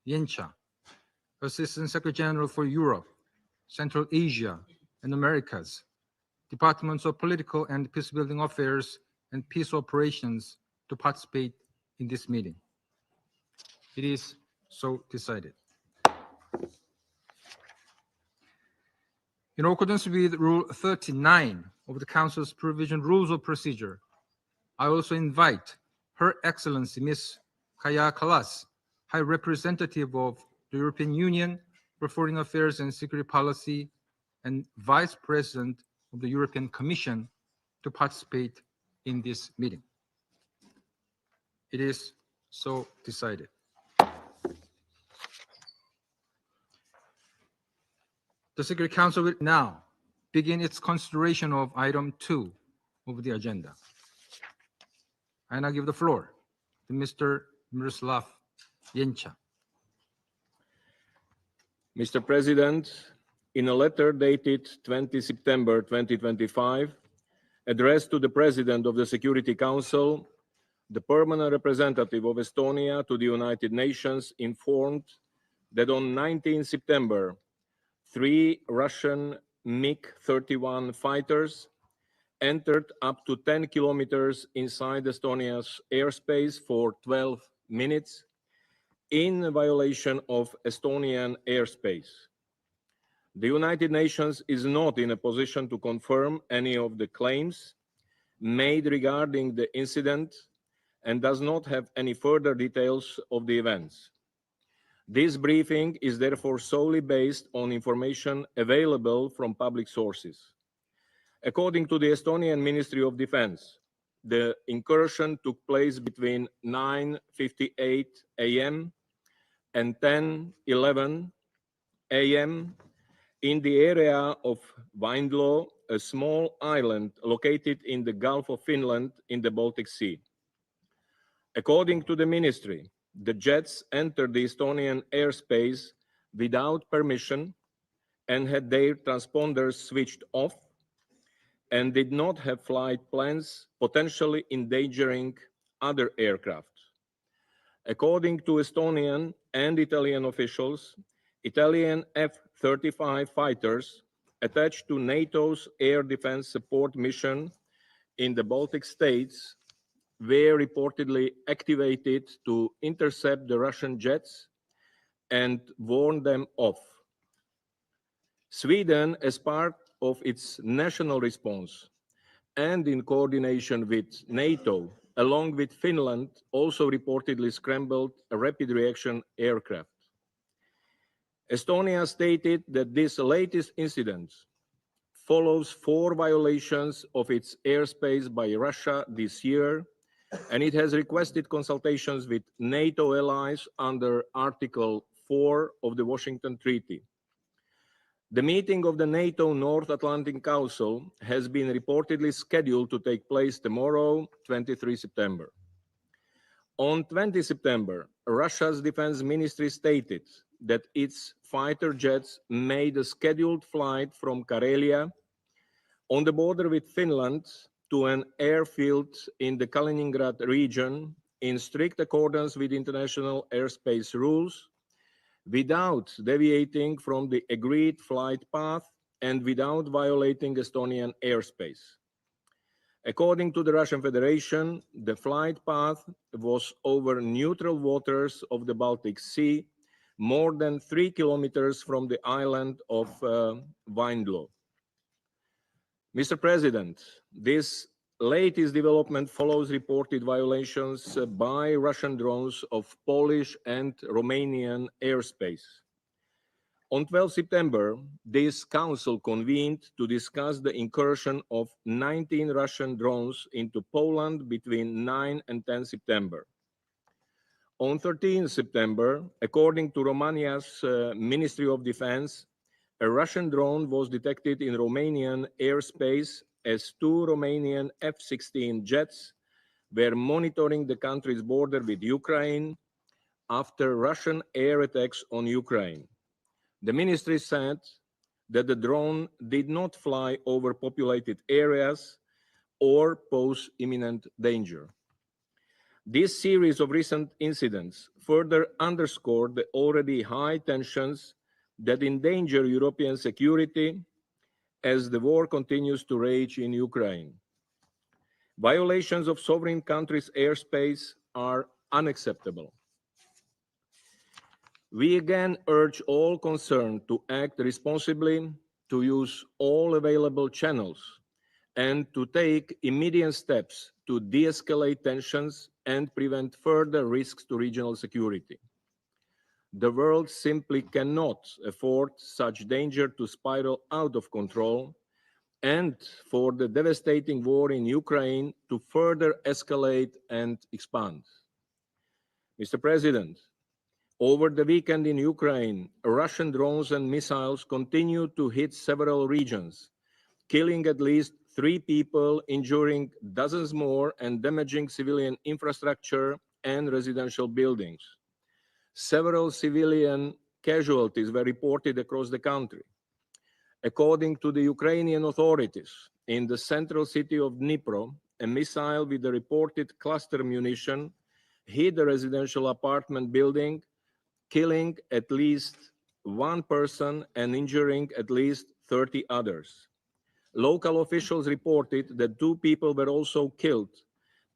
Yencha, Assistant Secretary General for Europe, Central Asia, and Americas, Departments of Political and Peacebuilding Affairs and Peace Operations to participate in this meeting. It is so decided. In accordance with Rule 39 of the Council's Provision Rules of Procedure, I also invite Her Excellency Ms. Kaya Kallas, High Representative of the European Union for Foreign Affairs and Security Policy and Vice President of the European Commission, to participate in this meeting. It is so decided. The Security Council will now begin its consideration of item 2 of the agenda. I now give the floor to Mr. Miroslav Yencha. Mr. President, in a letter dated 20 September 2025, addressed to the President of the Security Council, the permanent representative of Estonia to the United Nations informed that on 19 September, 3 Russian MiG-31 fighters entered up to 10 kilometers inside Estonia's airspace for 12 minutes in violation of Estonian airspace. The United Nations is not in a position to confirm any of the claims made regarding the incident and does not have any further details of the events. This briefing is therefore solely based on information available from public sources. According to the Estonian Ministry of Defense, the incursion took place between 9:58 a.m. and 10:11 a.m. in the area of Vaindloo, a small island located in the Gulf of Finland in the Baltic Sea. According to the ministry, the jets entered the Estonian airspace without permission and had their transponders switched off and did not have flight plans, potentially endangering other aircraft. According to Estonian and Italian officials, Italian F-35 fighters attached to NATO's air defense support mission in the Baltic states were reportedly activated to intercept the Russian jets and warn them off. Sweden, as part of its national response and in coordination with NATO, along with Finland, also reportedly scrambled a rapid reaction aircraft. Estonia stated that this latest incident follows 4 violations of its airspace by Russia this year, and it has requested consultations with NATO allies under Article 4 of the Washington Treaty. The meeting of the NATO North Atlantic Council has been reportedly scheduled to take place tomorrow, 23 September. On 20 September, Russia's defense ministry stated that its fighter jets made a scheduled flight from Karelia on the border with Finland to an airfield in the Kaliningrad region in strict accordance with international airspace rules, without deviating from the agreed flight path and without violating Estonian airspace. According to the Russian Federation, the flight path was over neutral waters of the Baltic Sea, more than 3 kilometers from the island of Vaindloo. Mr. President, this latest development follows reported violations by Russian drones of Polish and Romanian airspace. On 12 September, this council convened to discuss the incursion of 19 Russian drones into Poland between 9 and 10 September. On 13 September, according to Romania's Ministry of Defense, a Russian drone was detected in Romanian airspace as 2 Romanian F-16 jets were monitoring the country's border with Ukraine after Russian air attacks on Ukraine. The ministry said that the drone did not fly over populated areas or pose imminent danger. This series of recent incidents further underscored the already high tensions that endanger European security as the war continues to rage in Ukraine. Violations of sovereign countries' airspace are unacceptable. We again urge all concerned to act responsibly, to use all available channels, and to take immediate steps to de-escalate tensions and prevent further risks to regional security. The world simply cannot afford such danger to spiral out of control and for the devastating war in Ukraine to further escalate and expand. Mr. President, over the weekend in Ukraine, Russian drones and missiles continue to hit several regions, killing at least 3 people, injuring dozens more, and damaging civilian infrastructure and residential buildings. Several civilian casualties were reported across the country. According to the Ukrainian authorities, in the central city of Dnipro, a missile with a reported cluster munition hit a residential apartment building, killing at least 1 person and injuring at least 30 others. Local officials reported that 2 people were also killed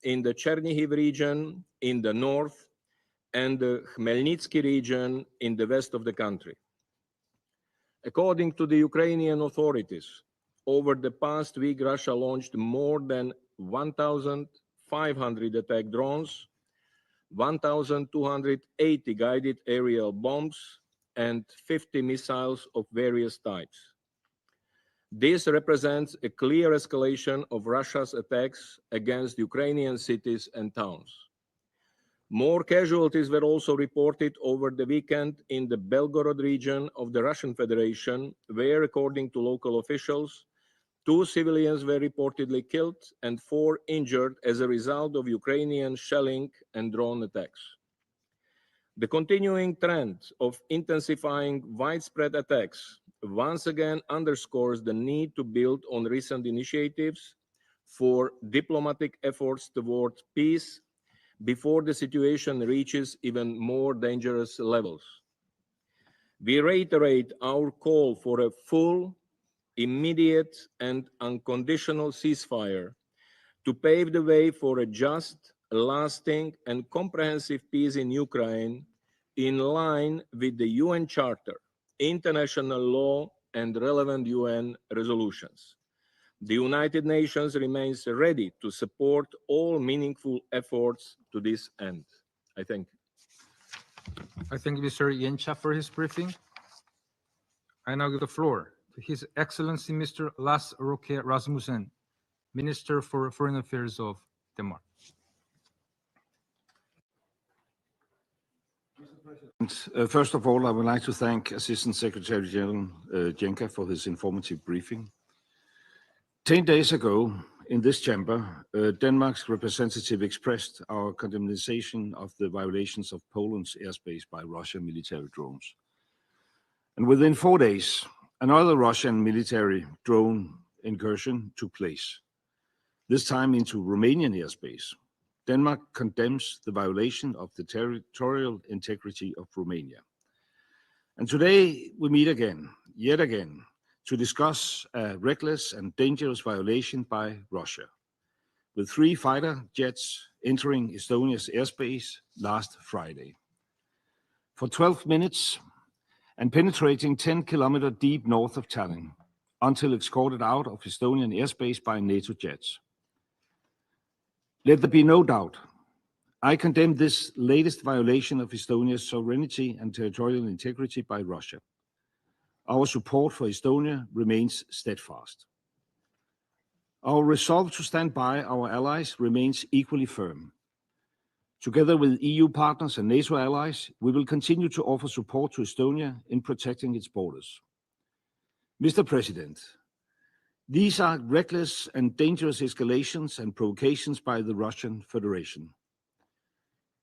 in the Chernihiv region in the north and the Khmelnytsky region in the west of the country. According to the Ukrainian authorities, over the past week, Russia launched more than 1,500 attack drones, 1,280 guided aerial bombs, and 50 missiles of various types. This represents a clear escalation of Russia's attacks against Ukrainian cities and towns. More casualties were also reported over the weekend in the Belgorod region of the Russian Federation, where, according to local officials, 2 civilians were reportedly killed and 4 injured as a result of Ukrainian shelling and drone attacks. The continuing trend of intensifying widespread attacks once again underscores the need to build on recent initiatives for diplomatic efforts toward peace before the situation reaches even more dangerous levels. We reiterate our call for a full, immediate, and unconditional ceasefire to pave the way for a just, lasting, and comprehensive peace in Ukraine in line with the UN Charter, international law, and relevant UN resolutions. The United Nations remains ready to support all meaningful efforts to this end. I thank you. I thank Mr. Yencha for his briefing. I now give the floor to His Excellency Mr. Lars Roque Rasmussen, Minister for Foreign Affairs of Denmark. First of all, I would like to thank Assistant Secretary General Jenka for his informative briefing. 10 days ago, in this chamber, Denmark's representative expressed our condemnation of the violations of Poland's airspace by Russian military drones. And within 4 days, another Russian military drone incursion took place, this time into Romanian airspace. Denmark condemns the violation of the territorial integrity of Romania. And today we meet again, yet again, to discuss a reckless and dangerous violation by Russia, with 3 fighter jets entering Estonia's airspace last Friday. For 12 minutes and penetrating 10 kilometers deep north of Tallinn, until escorted out of Estonian airspace by NATO jets. Let there be no doubt, I condemn this latest violation of Estonia's sovereignty and territorial integrity by Russia. Our support for Estonia remains steadfast. Our resolve to stand by our allies remains equally firm. Together with EU partners and NATO allies, we will continue to offer support to Estonia in protecting its borders. Mr. President, these are reckless and dangerous escalations and provocations by the Russian Federation.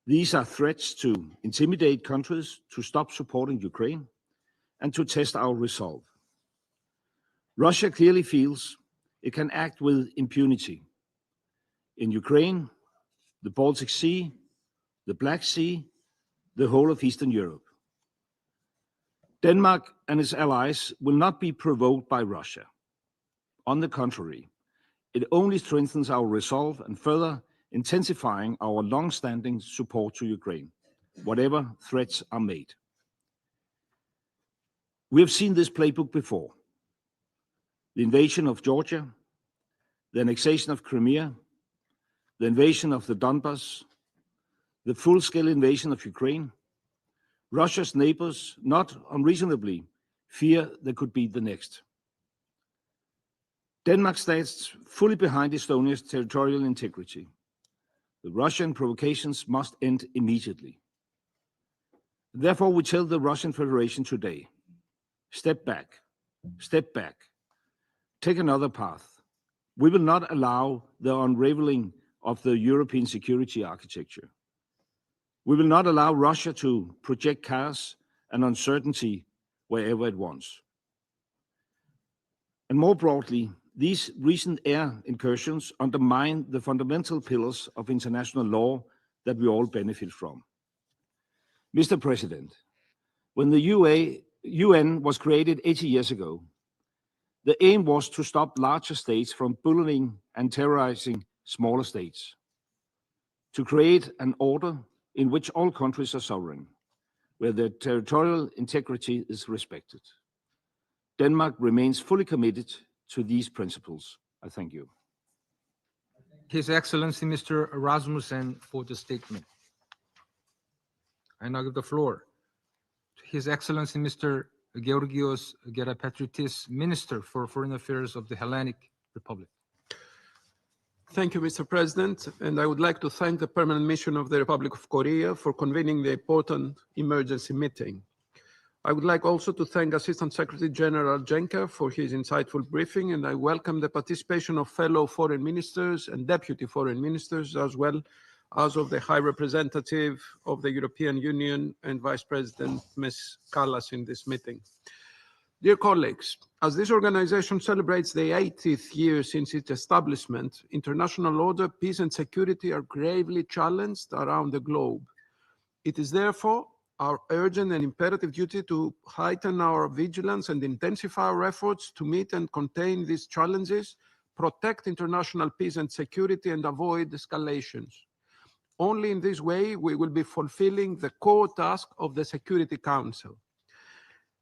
These are threats to intimidate countries to stop supporting Ukraine and to test our resolve. Russia clearly feels it can act with impunity in Ukraine, the Baltic Sea, the Black Sea, the whole of Eastern Europe. Denmark and its allies will not be provoked by Russia. On the contrary, it only strengthens our resolve and further intensifying our long-standing support to Ukraine, whatever threats are made. We have seen this playbook before. The invasion of Georgia, the annexation of Crimea, the invasion of the Donbas, the full-scale invasion of Ukraine. Russia's neighbors, not unreasonably, fear there could be the next. Denmark stands fully behind Estonia's territorial integrity. The Russian provocations must end immediately. Therefore, we tell the Russian Federation today, step back, take another path. We will not allow the unraveling of the European security architecture. We will not allow Russia to project chaos and uncertainty wherever it wants. And more broadly, these recent air incursions undermine the fundamental pillars of international law that we all benefit from. Mr. President, when the UN was created 80 years ago, the aim was to stop larger states from bullying and terrorizing smaller states, to create an order in which all countries are sovereign, where their territorial integrity is respected. Denmark remains fully committed to these principles. I thank you. His Excellency Mr. Rasmussen for the statement. I now give the floor to His Excellency Mr. Georgios Gerapatritis, Minister for Foreign Affairs of the Hellenic Republic. Thank you, Mr. President, and I would like to thank the Permanent Mission of the Republic of Korea for convening the important emergency meeting. I would like also to thank Assistant Secretary General Jenka for his insightful briefing, and I welcome the participation of fellow foreign ministers and deputy foreign ministers, as well as of the High Representative of the European Union and Vice President Ms. Kallas in this meeting. Dear colleagues, as this organization celebrates the 80th year since its establishment, international order, peace and security are gravely challenged around the globe. It is therefore our urgent and imperative duty to heighten our vigilance and intensify our efforts to meet and contain these challenges, protect international peace and security, and avoid escalations. Only in this way we will be fulfilling the core task of the Security Council.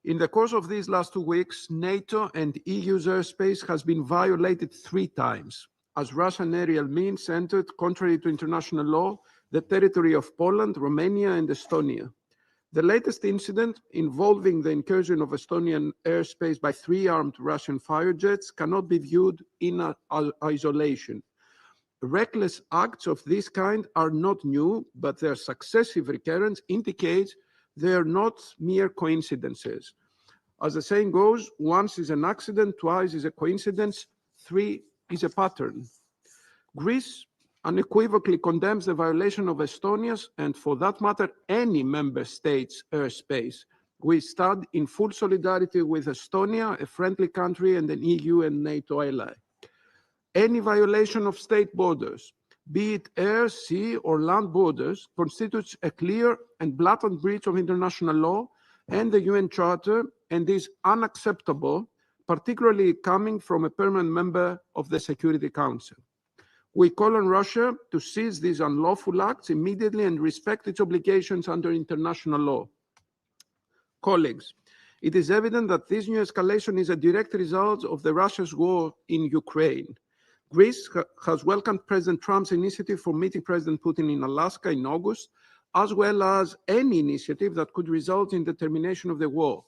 In the course of these last 2 weeks, NATO and EU's airspace has been violated 3 times, as Russian aerial means entered, contrary to international law, the territory of Poland, Romania, and Estonia. The latest incident, involving the incursion of Estonian airspace by 3 armed Russian fire jets, cannot be viewed in isolation. Reckless acts of this kind are not new, but their successive recurrence indicates they are not mere coincidences. As the saying goes, once is an accident, twice is a coincidence, 3 is a pattern. Greece unequivocally condemns the violation of Estonia's, and for that matter, any member state's airspace. We stand in full solidarity with Estonia, a friendly country and an EU and NATO ally. Any violation of state borders, be it air, sea, or land borders, constitutes a clear and blatant breach of international law and the UN Charter, and is unacceptable, particularly coming from a permanent member of the Security Council. We call on Russia to cease these unlawful acts immediately and respect its obligations under international law. Colleagues, it is evident that this new escalation is a direct result of Russia's war in Ukraine. Greece has welcomed President Trump's initiative for meeting President Putin in Alaska in August, as well as any initiative that could result in the termination of the war.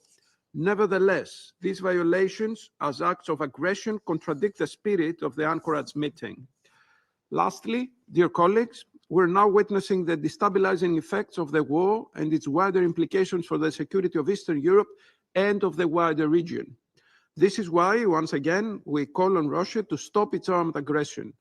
Nevertheless, these violations as acts of aggression contradict the spirit of the Anchorage meeting. Lastly, dear colleagues, we're now witnessing the destabilizing effects of the war and its wider implications for the security of Eastern Europe and of the wider region. This is why, once again, we call on Russia to stop its armed aggression.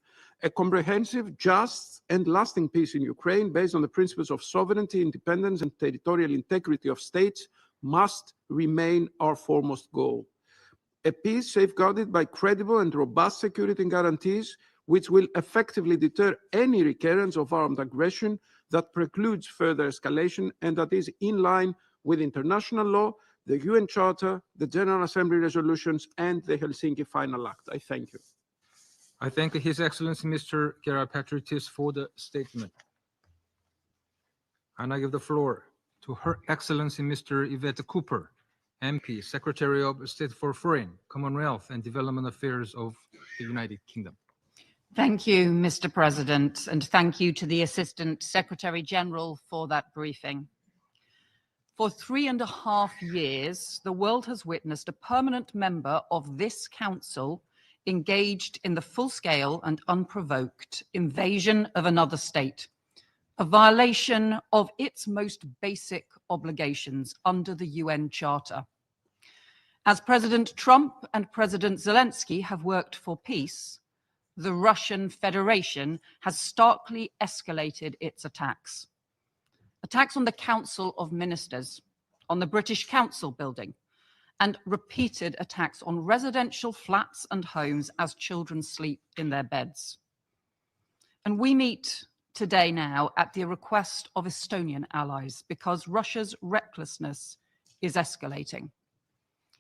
A comprehensive, just, and lasting peace in Ukraine, based on the principles of sovereignty, independence, and territorial integrity of states, must remain our foremost goal. A peace safeguarded by credible and robust security guarantees which will effectively deter any recurrence of armed aggression that precludes further escalation and that is in line with international law, the UN Charter, the General Assembly resolutions, and the Helsinki Final Act. I thank you. I thank His Excellency Mr. Gerapatritis for the statement. And I give the floor to Her Excellency Mr. Yvette Cooper, MP, Secretary of State for Foreign, Commonwealth and Development Affairs of the United Kingdom. Thank you, Mr. President, and thank you to the Assistant Secretary General for that briefing. For 3.5 years, the world has witnessed a permanent member of this Council engaged in the full-scale and unprovoked invasion of another state, a violation of its most basic obligations under the UN Charter. As President Trump and President Zelensky have worked for peace, the Russian Federation has starkly escalated its attacks. Attacks on the Council of Ministers, on the British Council building, and repeated attacks on residential flats and homes as children sleep in their beds. And we meet today now at the request of Estonian allies because Russia's recklessness is escalating.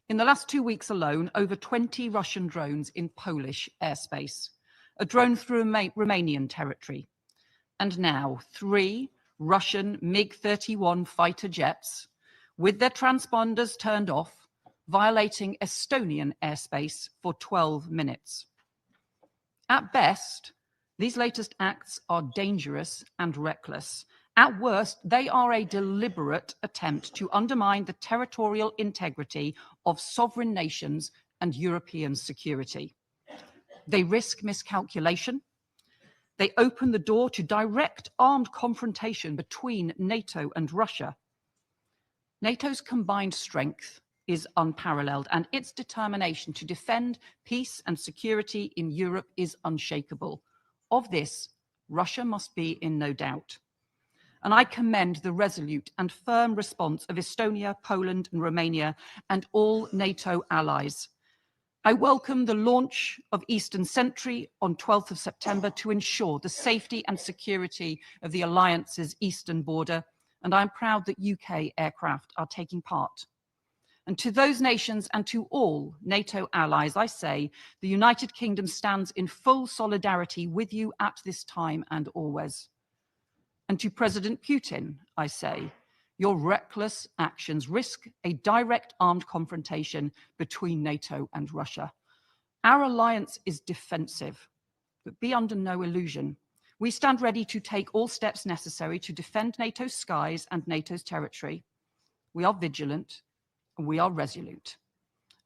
In the last 2 weeks alone, over 20 Russian drones in Polish airspace, a drone through Romanian territory, and now 3 Russian MiG-31 fighter jets with their transponders turned off, violating Estonian airspace for 12 minutes. At best, these latest acts are dangerous and reckless. At worst, they are a deliberate attempt to undermine the territorial integrity of sovereign nations and European security. They risk miscalculation. They open the door to direct armed confrontation between NATO and Russia. NATO's combined strength is unparalleled, and its determination to defend peace and security in Europe is unshakable. Of this, Russia must be in no doubt. And I commend the resolute and firm response of Estonia, Poland, and Romania, and all NATO allies. I welcome the launch of Eastern Sentry on 12th of September to ensure the safety and security of the alliance's eastern border, and I'm proud that UK aircraft are taking part. And to those nations and to all NATO allies, I say, the United Kingdom stands in full solidarity with you at this time and always. And to President Putin, I say, your reckless actions risk a direct armed confrontation between NATO and Russia. Our alliance is defensive, but be under no illusion. We stand ready to take all steps necessary to defend NATO's skies and NATO's territory. We are vigilant and we are resolute.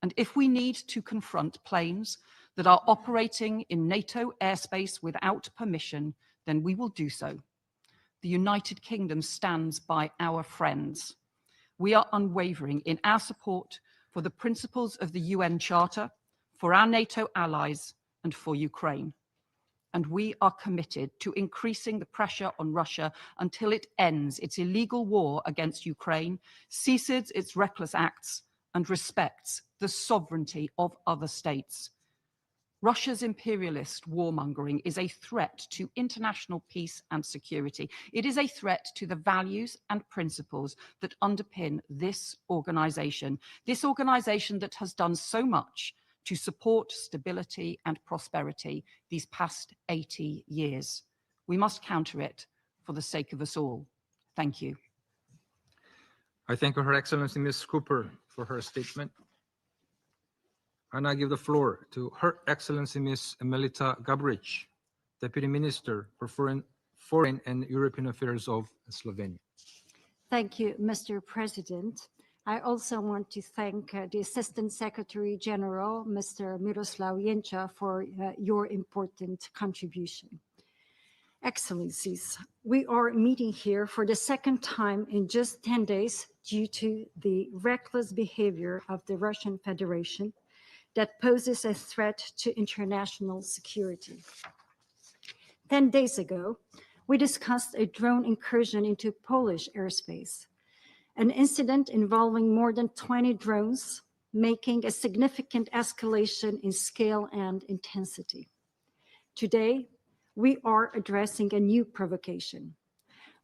And if we need to confront planes that are operating in NATO airspace without permission, then we will do so. The United Kingdom stands by our friends. We are unwavering in our support for the principles of the UN Charter, for our NATO allies, and for Ukraine. And we are committed to increasing the pressure on Russia until it ends its illegal war against Ukraine, ceases its reckless acts, and respects the sovereignty of other states. Russia's imperialist warmongering is a threat to international peace and security. It is a threat to the values and principles that underpin this organization that has done so much to support stability and prosperity these past 80 years. We must counter it for the sake of us all. Thank you. I thank Her Excellency Ms. Cooper for her statement. And I give the floor to Her Excellency Ms. Melita Gabric, Deputy Minister for Foreign and European Affairs of Slovenia. Thank you, Mr. President. I also want to thank the Assistant Secretary General, Mr. Miroslav Jenča, for your important contribution. Excellencies, we are meeting here for the second time in just 10 days due to the reckless behavior of the Russian Federation that poses a threat to international security. 10 days ago, we discussed a drone incursion into Polish airspace, an incident involving more than 20 drones, making a significant escalation in scale and intensity. Today, we are addressing a new provocation: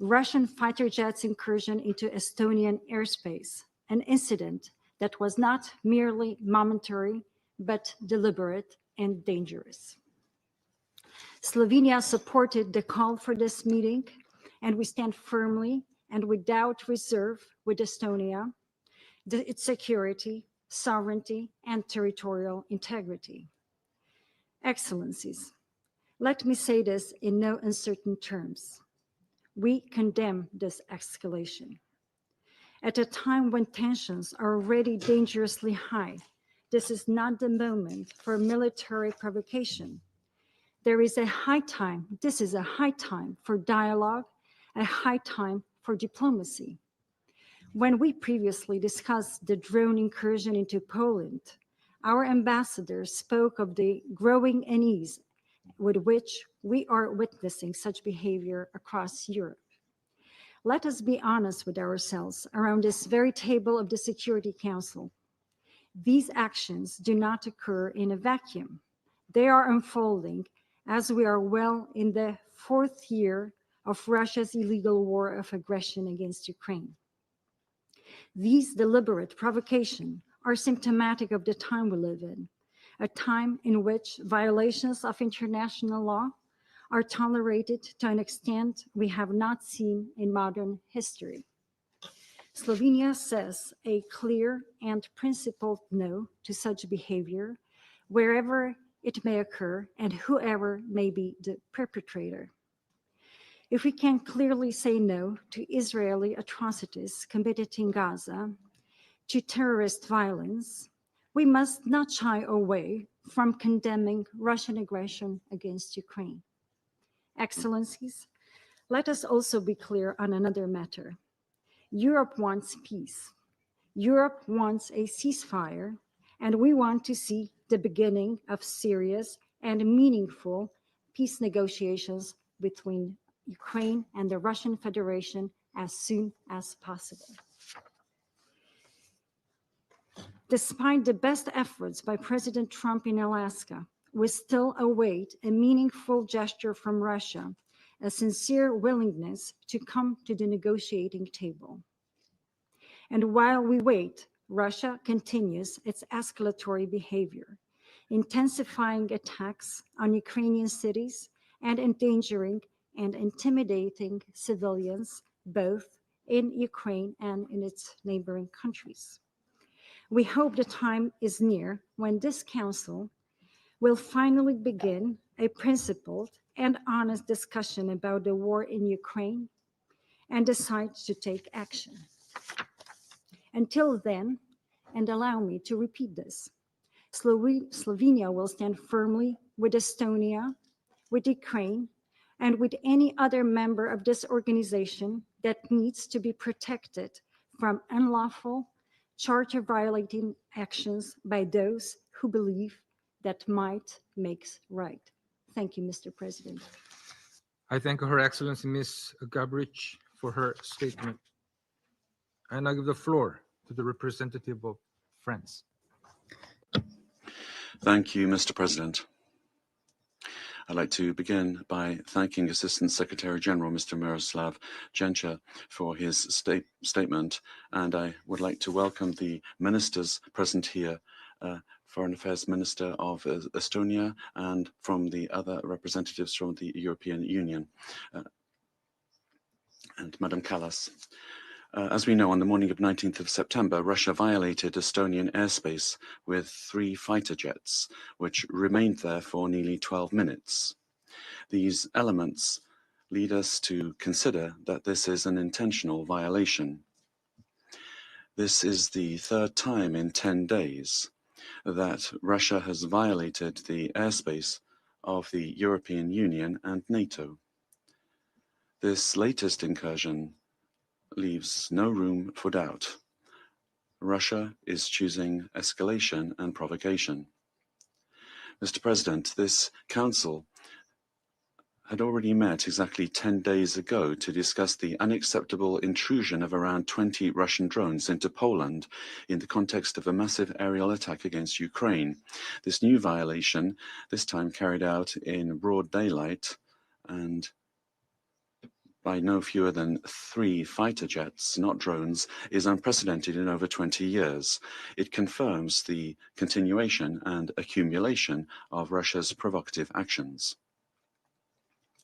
Russian fighter jets incursion into Estonian airspace, an incident that was not merely momentary, but deliberate and dangerous. Slovenia supported the call for this meeting, and we stand firmly and without reserve with Estonia, its security, sovereignty, and territorial integrity. Excellencies, let me say this in no uncertain terms. We condemn this escalation. At a time when tensions are already dangerously high, this is not the moment for military provocation. This is a high time for dialogue, a high time for diplomacy. When we previously discussed the drone incursion into Poland, our ambassador spoke of the growing unease with which we are witnessing such behavior across Europe. Let us be honest with ourselves around this very table of the Security Council. These actions do not occur in a vacuum. They are unfolding as we are well in the 4th year of Russia's illegal war of aggression against Ukraine. These deliberate provocations are symptomatic of the time we live in, a time in which violations of international law are tolerated to an extent we have not seen in modern history. Slovenia says a clear and principled no to such behavior, wherever it may occur and whoever may be the perpetrator. If we can clearly say no to Israeli atrocities committed in Gaza, to terrorist violence, we must not shy away from condemning Russian aggression against Ukraine. Excellencies, let us also be clear on another matter. Europe wants peace. Europe wants a ceasefire, and we want to see the beginning of serious and meaningful peace negotiations between Ukraine and the Russian Federation as soon as possible. Despite the best efforts by President Trump in Alaska, we still await a meaningful gesture from Russia, a sincere willingness to come to the negotiating table. And while we wait, Russia continues its escalatory behavior, intensifying attacks on Ukrainian cities and endangering and intimidating civilians, both in Ukraine and in its neighboring countries. We hope the time is near when this Council will finally begin a principled and honest discussion about the war in Ukraine and decide to take action. Until then, and allow me to repeat this, Slovenia will stand firmly with Estonia, with Ukraine, and with any other member of this organization that needs to be protected from unlawful, charter-violating actions by those who believe that might makes right. Thank you, Mr. President. I thank Her Excellency Ms. Gabrich for her statement. And I give the floor to the representative of France. Thank you, Mr. President. I'd like to begin by thanking Assistant Secretary General Mr. Miroslav Jenča for his statement, and I would like to welcome the ministers present here, Foreign Affairs Minister of Estonia and from the other representatives from the European Union, and Madam Kallas. As we know, on the morning of 19th of September, Russia violated Estonian airspace with 3 fighter jets, which remained there for nearly 12 minutes. These elements lead us to consider that this is an intentional violation. This is the 3rd time in 10 days that Russia has violated the airspace of the European Union and NATO. This latest incursion leaves no room for doubt. Russia is choosing escalation and provocation. Mr. President, this Council had already met exactly 10 days ago to discuss the unacceptable intrusion of around 20 Russian drones into Poland in the context of a massive aerial attack against Ukraine. This new violation, this time carried out in broad daylight and by no fewer than 3 fighter jets, not drones, is unprecedented in over 20 years. It confirms the continuation and accumulation of Russia's provocative actions.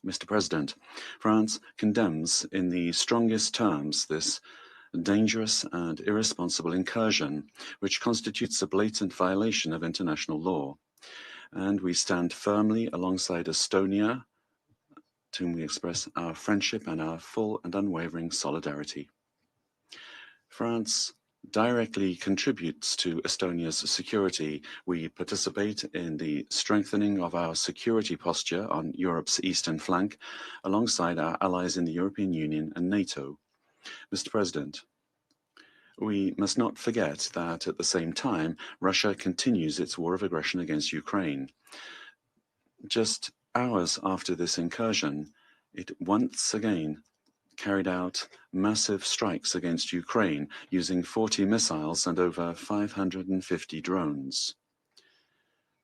Mr. President, France condemns in the strongest terms this dangerous and irresponsible incursion, which constitutes a blatant violation of international law. And we stand firmly alongside Estonia, to whom we express our friendship and our full and unwavering solidarity. France directly contributes to Estonia's security. We participate in the strengthening of our security posture on Europe's eastern flank, alongside our allies in the European Union and NATO. Mr. President, we must not forget that at the same time, Russia continues its war of aggression against Ukraine. Just hours after this incursion, it once again carried out massive strikes against Ukraine using 40 missiles and over 550 drones.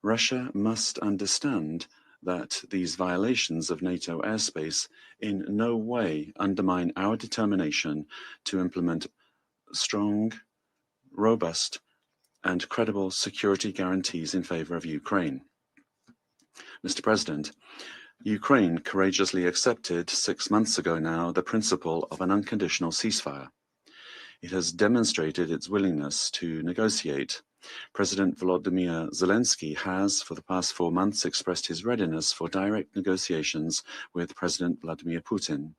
Russia must understand that these violations of NATO airspace in no way undermine our determination to implement strong, robust, and credible security guarantees in favor of Ukraine. Mr. President, Ukraine courageously accepted 6 months ago now the principle of an unconditional ceasefire. It has demonstrated its willingness to negotiate. President Volodymyr Zelensky has, for the past 4 months, expressed his readiness for direct negotiations with President Vladimir Putin.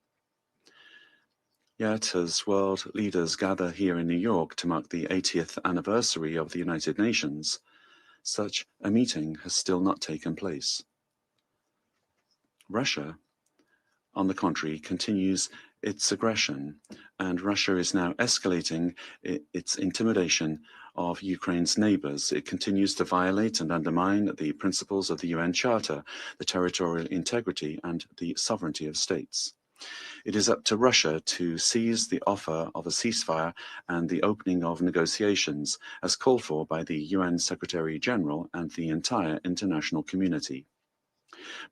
Yet, as world leaders gather here in New York to mark the 80th anniversary of the United Nations, such a meeting has still not taken place. Russia, on the contrary, continues its aggression, and Russia is now escalating its intimidation of Ukraine's neighbors. It continues to violate and undermine the principles of the UN Charter, the territorial integrity and the sovereignty of states. It is up to Russia to seize the offer of a ceasefire and the opening of negotiations, as called for by the UN Secretary General and the entire international community.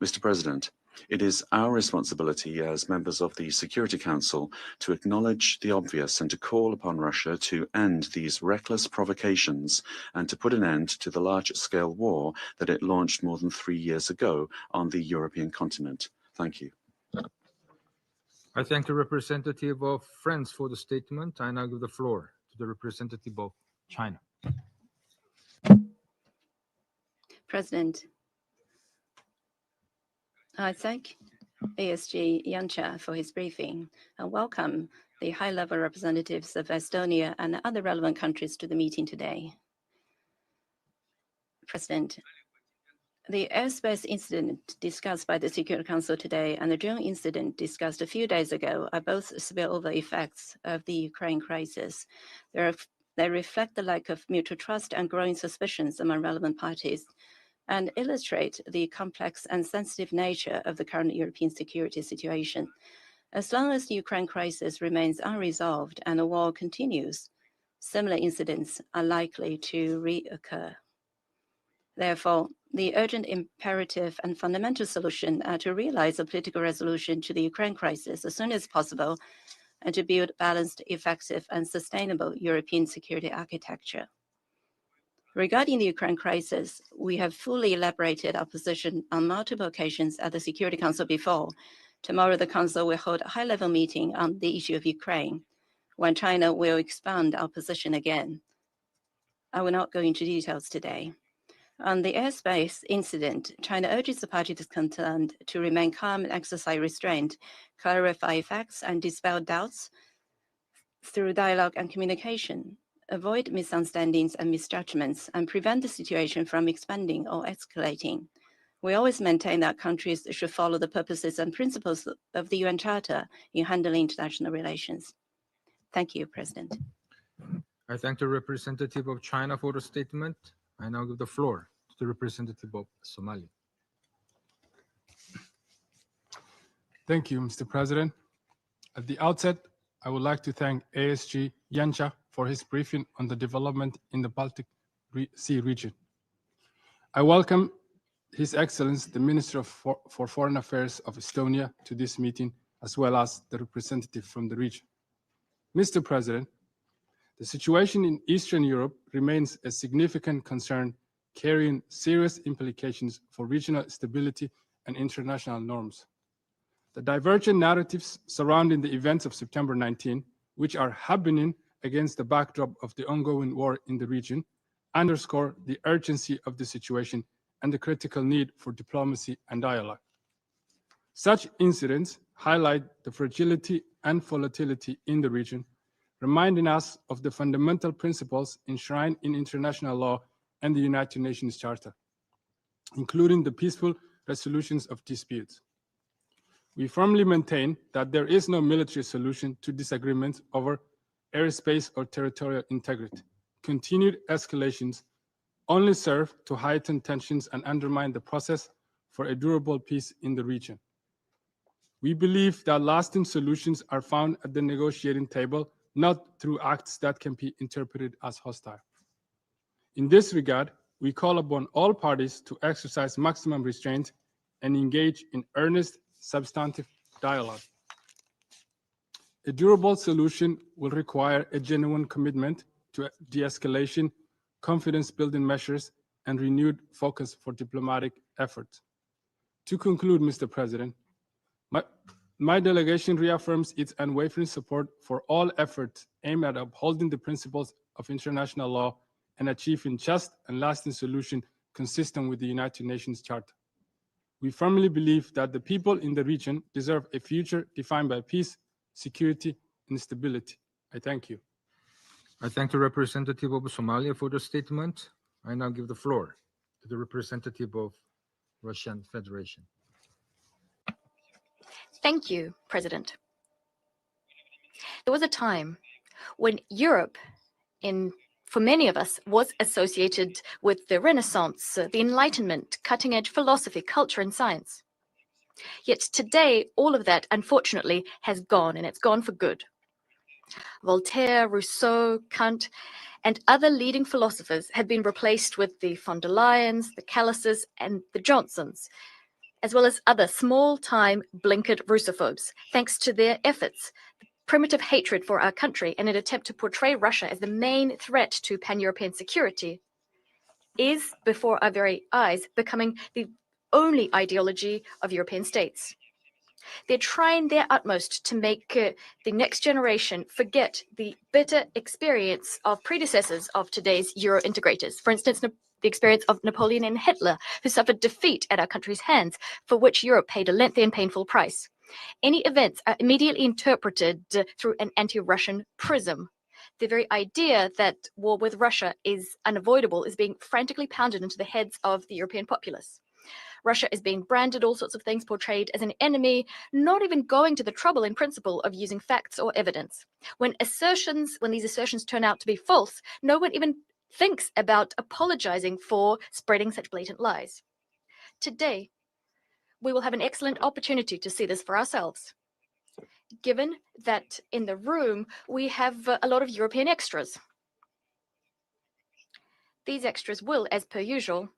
Mr. President, it is our responsibility as members of the Security Council to acknowledge the obvious and to call upon Russia to end these reckless provocations and to put an end to the large-scale war that it launched more than 3 years ago on the European continent. Thank you. I thank the representative of France for the statement. I now give the floor to the representative of China. President, I thank ASG Yancha for his briefing and welcome the high-level representatives of Estonia and other relevant countries to the meeting today. President, the airspace incident discussed by the Security Council today and the drone incident discussed a few days ago are both spillover effects of the Ukraine crisis. They reflect the lack of mutual trust and growing suspicions among relevant parties, and illustrate the complex and sensitive nature of the current European security situation. As long as the Ukraine crisis remains unresolved and the war continues, similar incidents are likely to reoccur. Therefore, the urgent imperative and fundamental solution are to realize a political resolution to the Ukraine crisis as soon as possible and to build balanced, effective, and sustainable European security architecture. Regarding the Ukraine crisis, we have fully elaborated our position on multiple occasions at the Security Council before. Tomorrow, the Council will hold a high-level meeting on the issue of Ukraine, when China will expand our position again. I will not go into details today. On the airspace incident, China urges the parties concerned to remain calm and exercise restraint, clarify facts and dispel doubts through dialogue and communication, avoid misunderstandings and misjudgments, and prevent the situation from expanding or escalating. We always maintain that countries should follow the purposes and principles of the UN Charter in handling international relations. Thank you, President. I thank the representative of China for the statement. I now give the floor to the representative of Somalia. Thank you, Mr. President. At the outset, I would like to thank ASG Janša for his briefing on the development in the Baltic Sea region. I welcome His Excellency, the Minister for Foreign Affairs of Estonia, to this meeting, as well as the representative from the region. Mr. President, the situation in Eastern Europe remains a significant concern, carrying serious implications for regional stability and international norms. The divergent narratives surrounding the events of September 19, which are happening against the backdrop of the ongoing war in the region, underscore the urgency of the situation and the critical need for diplomacy and dialogue. Such incidents highlight the fragility and volatility in the region, reminding us of the fundamental principles enshrined in international law and the United Nations Charter, including the peaceful resolutions of disputes. We firmly maintain that there is no military solution to disagreements over airspace or territorial integrity. Continued escalations only serve to heighten tensions and undermine the process for a durable peace in the region. We believe that lasting solutions are found at the negotiating table, not through acts that can be interpreted as hostile. In this regard, we call upon all parties to exercise maximum restraint and engage in earnest, substantive dialogue. A durable solution will require a genuine commitment to de-escalation, confidence-building measures, and renewed focus for diplomatic efforts. To conclude, Mr. President, my delegation reaffirms its unwavering support for all efforts aimed at upholding the principles of international law and achieving just and lasting solutions consistent with the United Nations Charter. We firmly believe that the people in the region deserve a future defined by peace, security, and stability. I thank you. I thank the representative of Somalia for the statement. I now give the floor to the representative of Russian Federation. Thank you, President. There was a time when Europe, for many of us, was associated with the Renaissance, the Enlightenment, cutting-edge philosophy, culture, and science. Yet today, all of that, unfortunately, has gone, and it's gone for good. Voltaire, Rousseau, Kant, and other leading philosophers have been replaced with the von der Leyens, the Callises, and the Johnsons, as well as other small-time blinkered Russophobes, thanks to their efforts, primitive hatred for our country, and an attempt to portray Russia as the main threat to pan-European security, is, before our very eyes, becoming the only ideology of European states. They're trying their utmost to make the next generation forget the bitter experience of predecessors of today's Euro-integrators. For instance, the experience of Napoleon and Hitler, who suffered defeat at our country's hands, for which Europe paid a lengthy and painful price. Any events are immediately interpreted through an anti-Russian prism. The very idea that war with Russia is unavoidable is being frantically pounded into the heads of the European populace. Russia is being branded all sorts of things, portrayed as an enemy, not even going to the trouble in principle of using facts or evidence. When these assertions turn out to be false, no one even thinks about apologizing for spreading such blatant lies. Today, we will have an excellent opportunity to see this for ourselves, given that in the room we have a lot of European extras. These extras will, as per usual,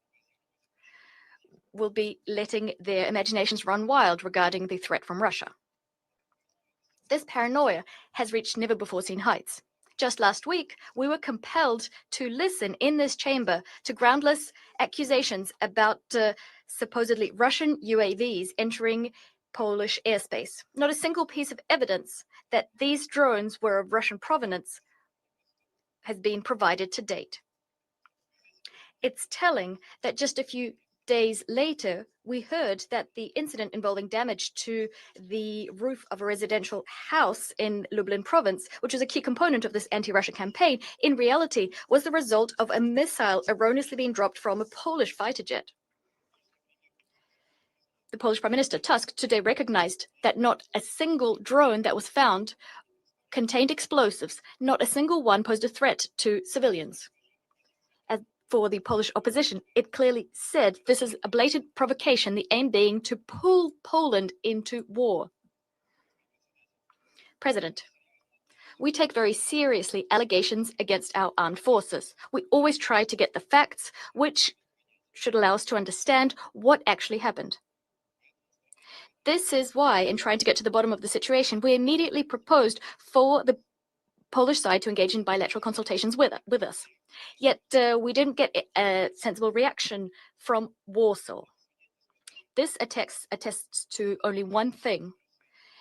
will be letting their imaginations run wild regarding the threat from Russia. This paranoia has reached never-before-seen heights. Just last week, we were compelled to listen in this chamber to groundless accusations about supposedly Russian UAVs entering Polish airspace. Not a single piece of evidence that these drones were of Russian provenance has been provided to date. It's telling that just a few days later, we heard that the incident involving damage to the roof of a residential house in Lublin province, which was a key component of this anti-Russia campaign, in reality was the result of a missile erroneously being dropped from a Polish fighter jet. The Polish Prime Minister, Tusk, today recognized that not a single drone that was found contained explosives. Not a single one posed a threat to civilians. As for the Polish opposition, it clearly said this is a blatant provocation, the aim being to pull Poland into war. President, we take very seriously allegations against our armed forces. We always try to get the facts, which should allow us to understand what actually happened. This is why, in trying to get to the bottom of the situation, we immediately proposed for the Polish side to engage in bilateral consultations with us. Yet we didn't get a sensible reaction from Warsaw. This attests to only one thing.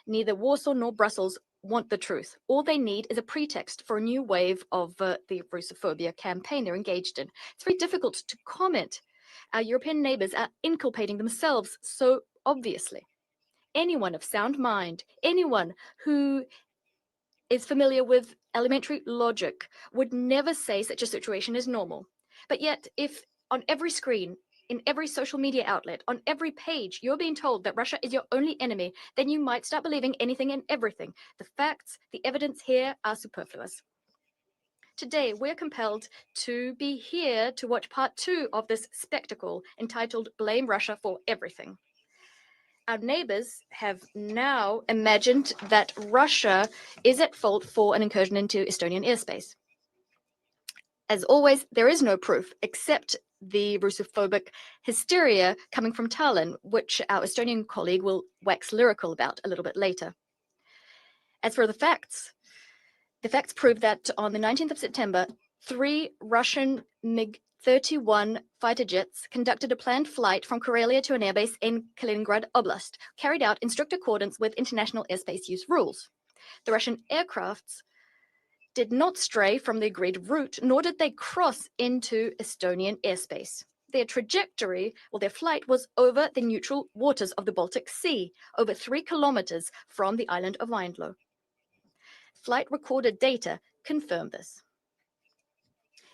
Neither Warsaw nor Brussels want the truth. All they need is a pretext for a new wave of the Russophobia campaign they're engaged in. It's very difficult to comment. Our European neighbors are inculpating themselves so obviously. Anyone of sound mind, anyone who is familiar with elementary logic would never say such a situation is normal. But yet, if on every screen, in every social media outlet, on every page, you're being told that Russia is your only enemy, then you might start believing anything and everything. The facts, the evidence here are superfluous. Today, we're compelled to be here to watch part 2 of this spectacle entitled Blame Russia for Everything. Our neighbors have now imagined that Russia is at fault for an incursion into Estonian airspace. As always, there is no proof except the Russophobic hysteria coming from Tallinn, which our Estonian colleague will wax lyrical about a little bit later. As for the facts prove that on the 19th of September, 3 Russian MiG-31 fighter jets conducted a planned flight from Karelia to an airbase in Kaliningrad Oblast, carried out in strict accordance with international airspace use rules. The Russian aircrafts did not stray from the agreed route, nor did they cross into Estonian airspace. Their trajectory, or their flight, was over the neutral waters of the Baltic Sea, over 3 kilometers from the island of Lindlo. Flight recorded data confirm this.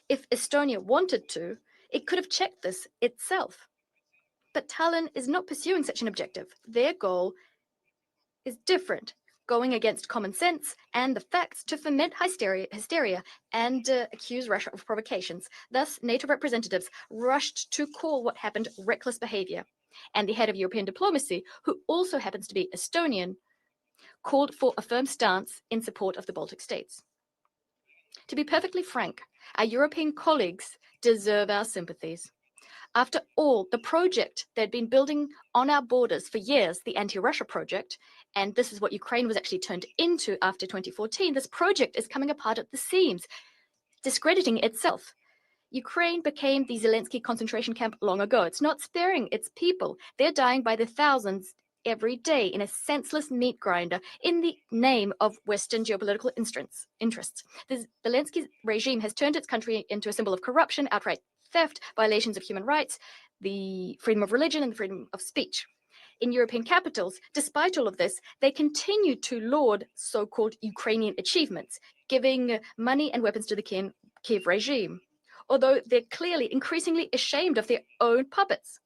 If Estonia wanted to, it could have checked this itself. But Tallinn is not pursuing such an objective. Their goal is different, going against common sense and the facts to foment hysteria and accuse Russia of provocations. Thus, NATO representatives rushed to call what happened reckless behavior. And the head of European diplomacy, who also happens to be Estonian, called for a firm stance in support of the Baltic states. To be perfectly frank, our European colleagues deserve our sympathies. After all, the project they'd been building on our borders for years, the anti-Russia project, and this is what Ukraine was actually turned into after 2014, this project is coming apart at the seams, discrediting itself. Ukraine became the Zelensky concentration camp long ago. It's not sparing its people. They're dying by the thousands every day in a senseless meat grinder in the name of Western geopolitical interests. The Zelensky regime has turned its country into a symbol of corruption, outright theft, violations of human rights, the freedom of religion, and the freedom of speech. In European capitals, despite all of this, they continue to laud so-called Ukrainian achievements, giving money and weapons to the Kiev regime, although they're clearly increasingly ashamed of their own puppets.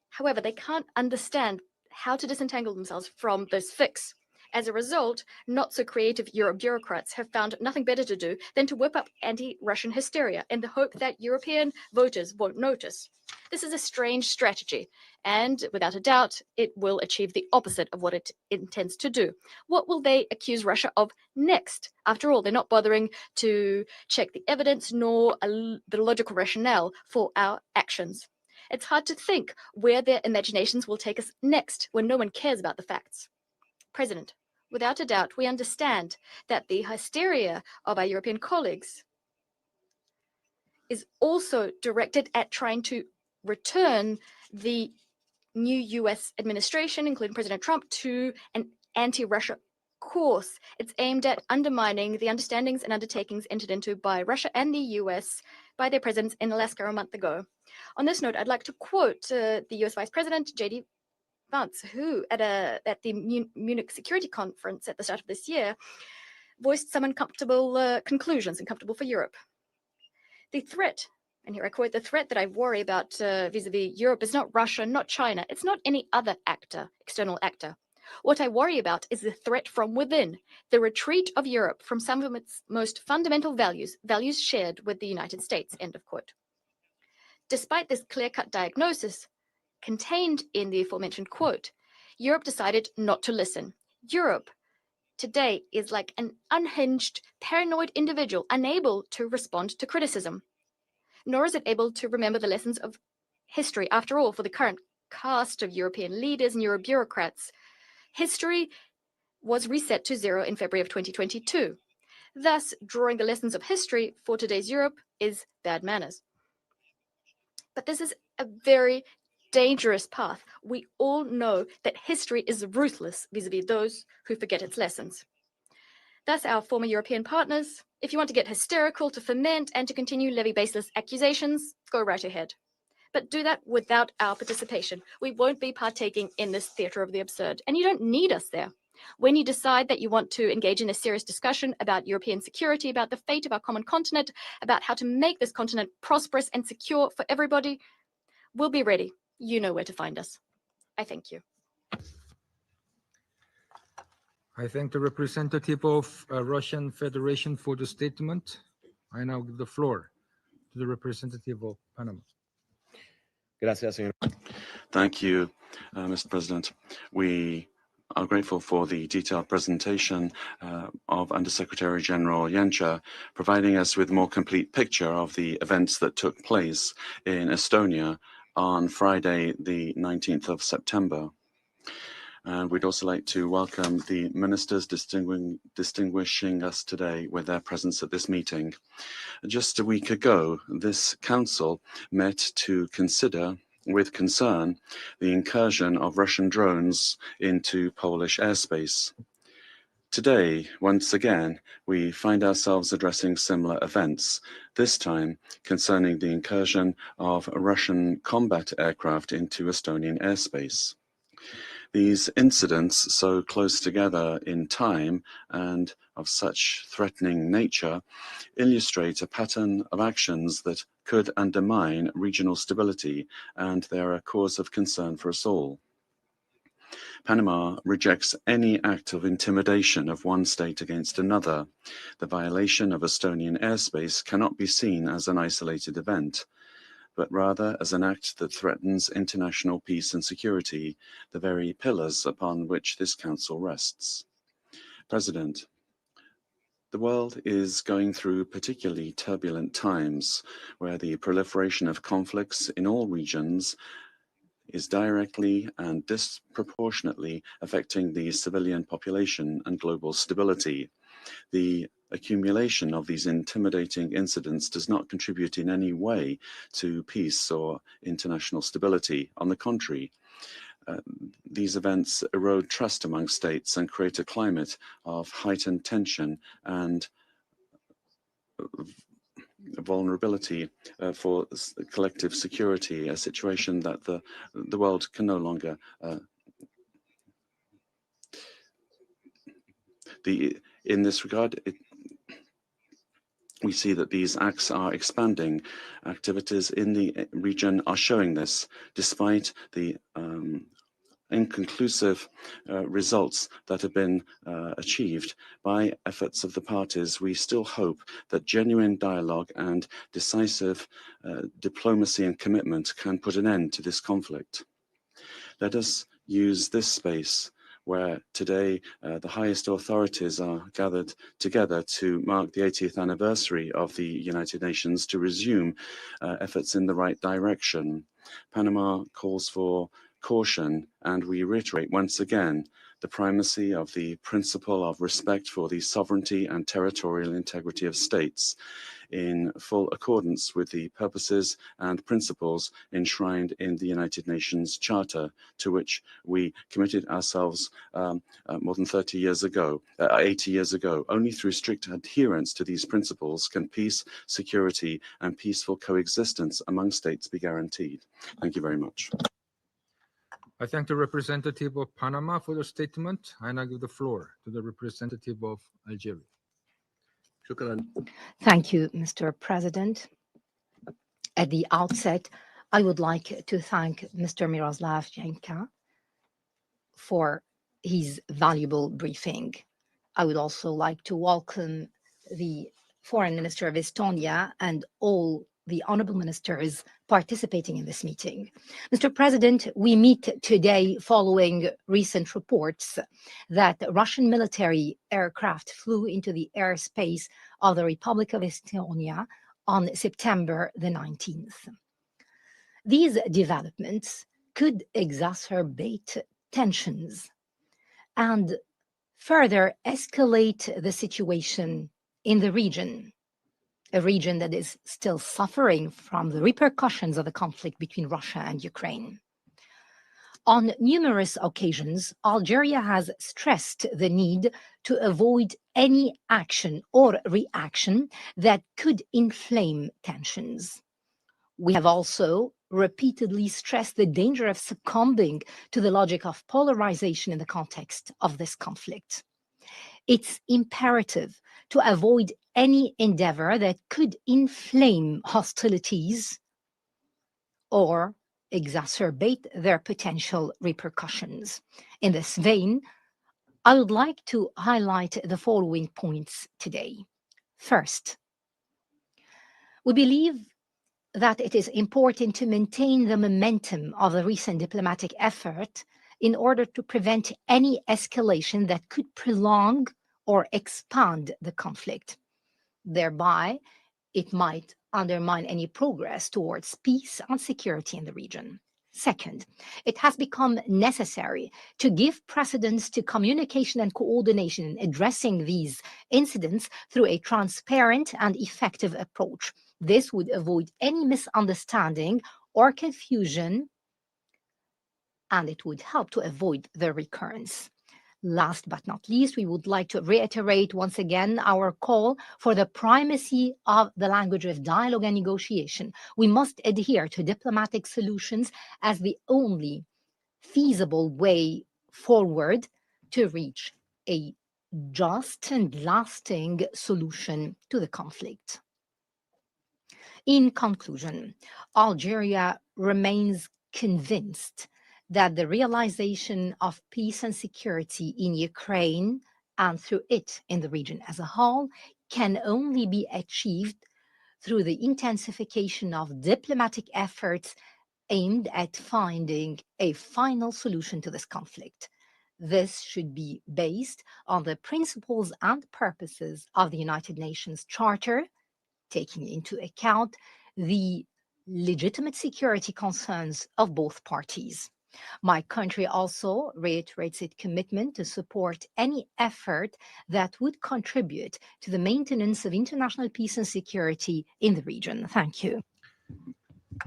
However, they can't understand how to disentangle themselves from this fix. As a result, not so creative Euro bureaucrats have found nothing better to do than to whip up anti-Russian hysteria in the hope that European voters won't notice. This is a strange strategy, and without a doubt, it will achieve the opposite of what it intends to do. What will they accuse Russia of next? After all, they're not bothering to check the evidence nor the logical rationale for our actions. It's hard to think where their imaginations will take us next when no one cares about the facts. President, without a doubt, we understand that the hysteria of our European colleagues is also directed at trying to return the new US administration, including President Trump, to an anti-Russia course. It's aimed at undermining the understandings and undertakings entered into by Russia and the US by their presidents in Alaska a month ago. On this note, I'd like to quote the US Vice President, J.D. Vance, who at the Munich Security Conference at the start of this year voiced some uncomfortable conclusions, uncomfortable for Europe. The threat, and here I quote, the threat that I worry about vis-a-vis Europe is not Russia, not China. It's not any other actor, external actor. What I worry about is the threat from within, the retreat of Europe from some of its most fundamental values, values shared with the United States, end of quote. Despite this clear-cut diagnosis contained in the aforementioned quote, Europe decided not to listen. Europe today is like an unhinged, paranoid individual unable to respond to criticism, nor is it able to remember the lessons of history. After all, for the current cast of European leaders and Euro bureaucrats, history was reset to zero in February of 2022. Thus, drawing the lessons of history for today's Europe is bad manners. But this is a very dangerous path. We all know that history is ruthless vis-à-vis those who forget its lessons. Thus, our former European partners, if you want to get hysterical, to foment and to continue levy baseless accusations, go right ahead. But do that without our participation. We won't be partaking in this theater of the absurd, and you don't need us there. When you decide that you want to engage in a serious discussion about European security, about the fate of our common continent, about how to make this continent prosperous and secure for everybody, we'll be ready. You know where to find us. I thank you. I thank the representative of Russian Federation for the statement. I now give the floor to the representative of Panama. Gracias, señor. Thank you, Mr. President. We are grateful for the detailed presentation of Undersecretary General Janša, providing us with a more complete picture of the events that took place in Estonia on Friday, the 19th of September. And we'd also like to welcome the ministers distinguishing us today with their presence at this meeting. Just a week ago, this council met to consider with concern the incursion of Russian drones into Polish airspace. Today, once again, we find ourselves addressing similar events, this time concerning the incursion of Russian combat aircraft into Estonian airspace. These incidents, so close together in time and of such threatening nature, illustrate a pattern of actions that could undermine regional stability, and they are a cause of concern for us all. Panama rejects any act of intimidation of one state against another. The violation of Estonian airspace cannot be seen as an isolated event, but rather as an act that threatens international peace and security, the very pillars upon which this council rests. President, the world is going through particularly turbulent times where the proliferation of conflicts in all regions is directly and disproportionately affecting the civilian population and global stability. The accumulation of these intimidating incidents does not contribute in any way to peace or international stability. On the contrary, these events erode trust among states and create a climate of heightened tension and vulnerability for collective security, a situation that the world can no longer in this regard, we see that these acts are expanding. Activities in the region are showing this, despite the inconclusive results that have been achieved by efforts of the parties. We still hope that genuine dialogue and decisive diplomacy and commitment can put an end to this conflict. Let us use this space where today the highest authorities are gathered together to mark the 80th anniversary of the United Nations to resume efforts in the right direction. Panama calls for caution, and we reiterate once again the primacy of the principle of respect for the sovereignty and territorial integrity of states, in full accordance with the purposes and principles enshrined in the United Nations Charter, to which we committed ourselves more than 80 years ago. Only through strict adherence to these principles can peace, security, and peaceful coexistence among states be guaranteed. Thank you very much. I thank the representative of Panama for the statement. I now give the floor to the representative of Algeria. Thank you, Mr. President. At the outset, I would like to thank Mr. Miroslav Janša for his valuable briefing. I would also like to welcome the Foreign Minister of Estonia and all the honorable ministers participating in this meeting. Mr. President, we meet today following recent reports that Russian military aircraft flew into the airspace of the Republic of Estonia on September the 19th. These developments could exacerbate tensions and further escalate the situation in the region, a region that is still suffering from the repercussions of the conflict between Russia and Ukraine. On numerous occasions, Algeria has stressed the need to avoid any action or reaction that could inflame tensions. We have also repeatedly stressed the danger of succumbing to the logic of polarization in the context of this conflict. It's imperative to avoid any endeavor that could inflame hostilities or exacerbate their potential repercussions. In this vein, I would like to highlight the following points today. First, we believe that it is important to maintain the momentum of the recent diplomatic effort in order to prevent any escalation that could prolong or expand the conflict. Thereby, it might undermine any progress towards peace and security in the region. Second, it has become necessary to give precedence to communication and coordination in addressing these incidents through a transparent and effective approach. This would avoid any misunderstanding or confusion, and it would help to avoid their recurrence. Last but not least, we would like to reiterate once again our call for the primacy of the language of dialogue and negotiation. We must adhere to diplomatic solutions as the only feasible way forward to reach a just and lasting solution to the conflict. In conclusion, Algeria remains convinced that the realization of peace and security in Ukraine and through it in the region as a whole can only be achieved through the intensification of diplomatic efforts aimed at finding a final solution to this conflict. This should be based on the principles and purposes of the United Nations Charter, taking into account the legitimate security concerns of both parties. My country also reiterates its commitment to support any effort that would contribute to the maintenance of international peace and security in the region. Thank you.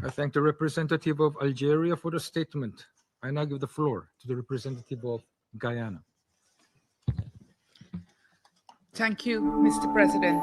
I thank the representative of Algeria for the statement. I now give the floor to the representative of Guyana. Thank you, Mr. President.